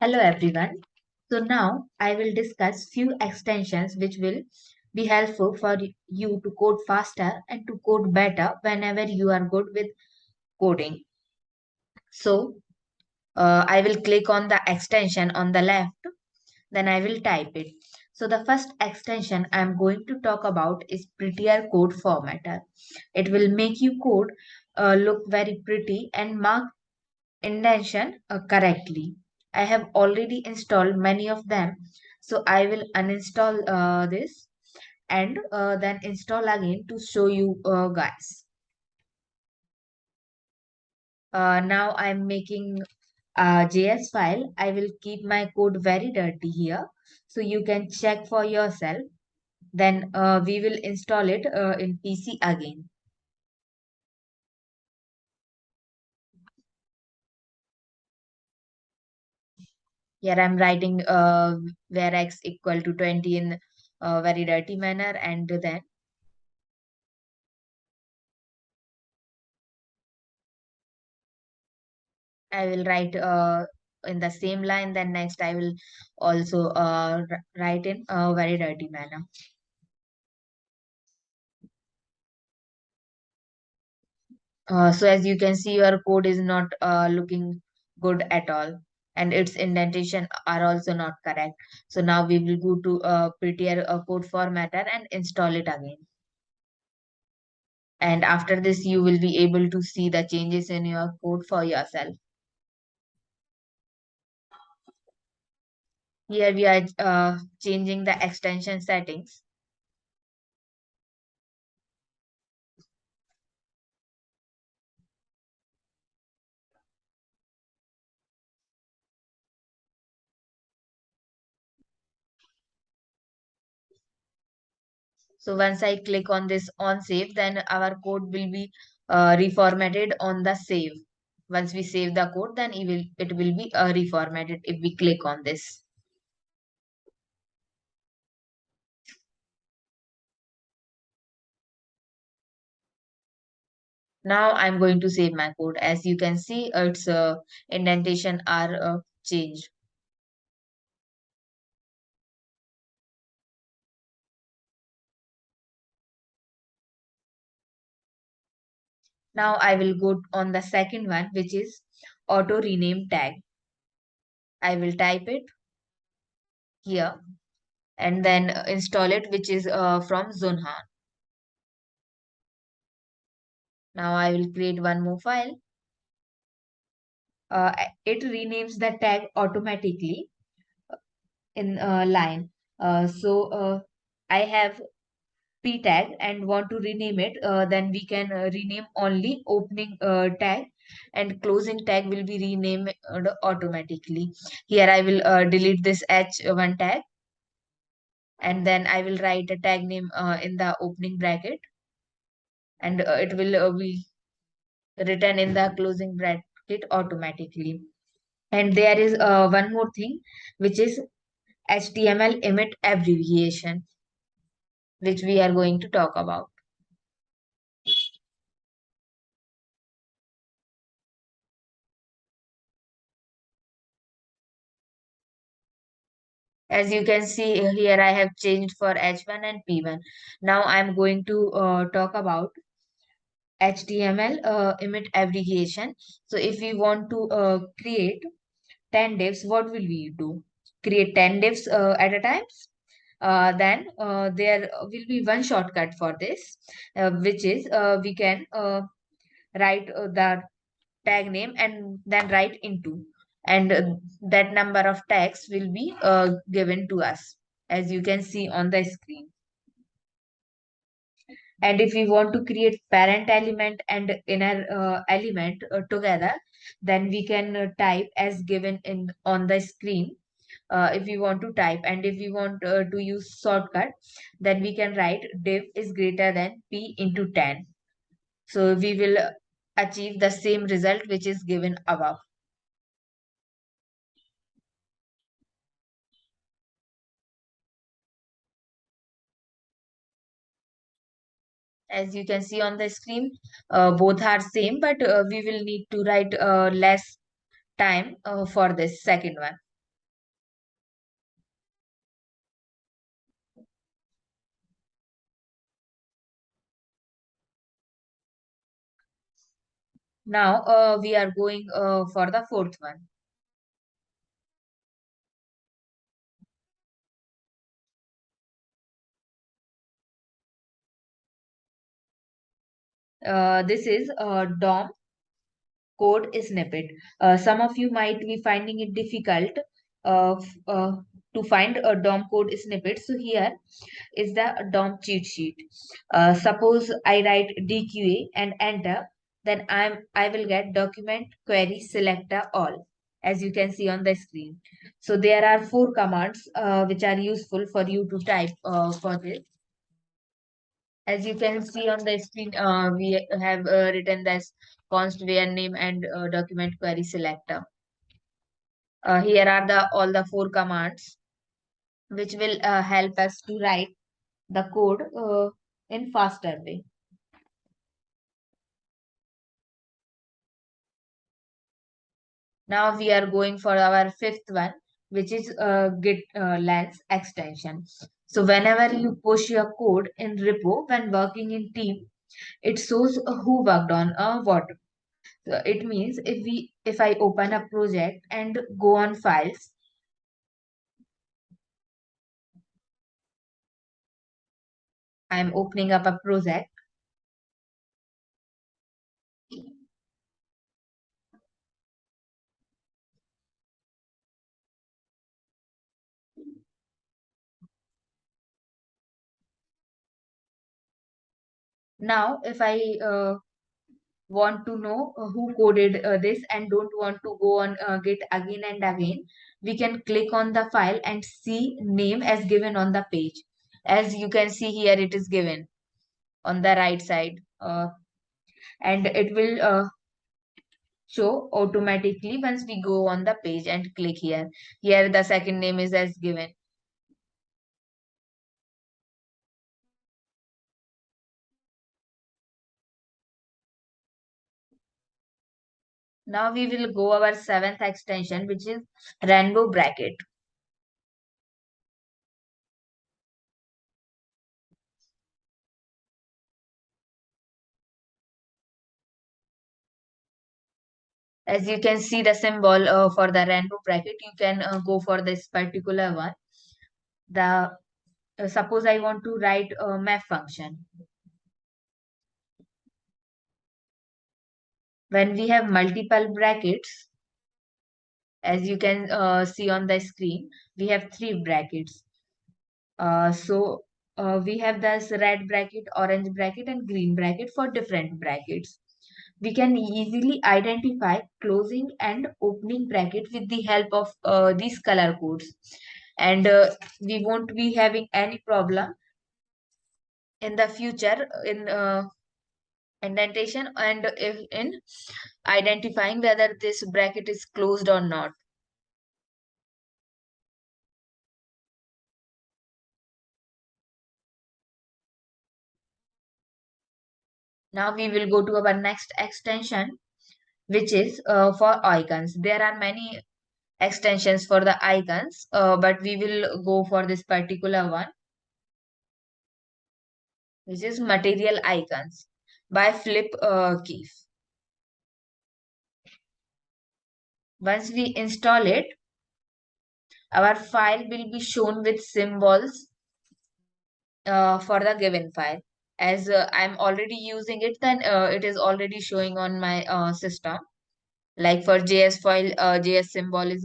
Hello everyone. So now I will discuss few extensions which will be helpful for you to code faster and to code better whenever you are good with coding. So I will click on the extension on the left, then I will type it. So the first extension I am going to talk about is Prettier Code Formatter. It will make you code look very pretty and mark indentation correctly. I have already installed many of them, so I will uninstall this and then install again to show you guys. Now I'm making a JS file. I will keep my code very dirty here, so you can check for yourself. Then we will install it in PC again. Here I'm writing where x equal to 20 in a very dirty manner, and then I will write in the same line. Then next I will also write in a very dirty manner. So as you can see, your code is not looking good at all, and its indentation are also not correct. So now we will go to prettier code formatter and install it again. And after this, you will be able to see the changes in your code for yourself. Here we are changing the extension settings. So once I click on this on save, then our code will be reformatted on the save. Once we save the code, then it will be reformatted if we click on this. Now I'm going to save my code. As you can see, its indentation are changed. Now I will go on the second one, which is auto rename tag. I will type it here and then install it, which is from Zunhan. Now I will create one more file. It renames the tag automatically in line. I have p tag and want to rename it, then we can rename only opening tag, and closing tag will be renamed automatically. Here I will delete this h1 tag, and then I will write a tag name in the opening bracket, and it will be written in the closing bracket automatically. And there is one more thing, which is HTML emit abbreviation, which we are going to talk about. As you can see here, I have changed for H1 and P1. Now I'm going to talk about HTML emit abbreviation. So if we want to create 10 divs, what will we do? Create 10 divs at a time? Then there will be one shortcut for this, which is we can write the tag name and then write into, and that number of tags will be given to us, as you can see on the screen. And if we want to create parent element and inner element together, then we can type as given in on the screen. If we want to type, and if we want to use shortcut, then we can write div is greater than p into 10. So we will achieve the same result which is given above. As you can see on the screen, both are same, but we will need to write less time for this second one. Now we are going for the fourth one. This is DOM code snippet. Some of you might be finding it difficult to find a DOM code snippet. So here is the DOM cheat sheet. Suppose I write DQA and enter, then I will get document query selector all, as you can see on the screen. So there are four commands which are useful for you to type for this. As you can see on the screen, we have written this const var name and document query selector. Here are the all the four commands which will help us to write the code in faster way. Now we are going for our fifth one, which is git lens extension. So whenever you push your code in repo when working in team, it shows who worked on what. So it means if I open a project and go on files, I'm opening up a project. Now, if I want to know who coded this and don't want to go on Git again and again, we can click on the file and see name as given on the page. As you can see here, it is given on the right side, and it will show automatically once we go on the page and click here. Here, the second name is as given. Now we will go our seventh extension, which is rainbow bracket. As you can see the symbol for the rainbow bracket, you can go for this particular one. The Suppose I want to write a map function. When we have multiple brackets, as you can see on the screen, we have three brackets. We have this red bracket, orange bracket, and green bracket for different brackets. We can easily identify closing and opening bracket with the help of these color codes. And we won't be having any problem in the future in indentation and if in identifying whether this bracket is closed or not. Now we will go to our next extension, which is for icons. There are many extensions for the icons, but we will go for this particular one, which is material icons by Flip Keef. Once we install it, our file will be shown with symbols for the given file. As I'm already using it, then it is already showing on my system. Like for JS file, JS symbol is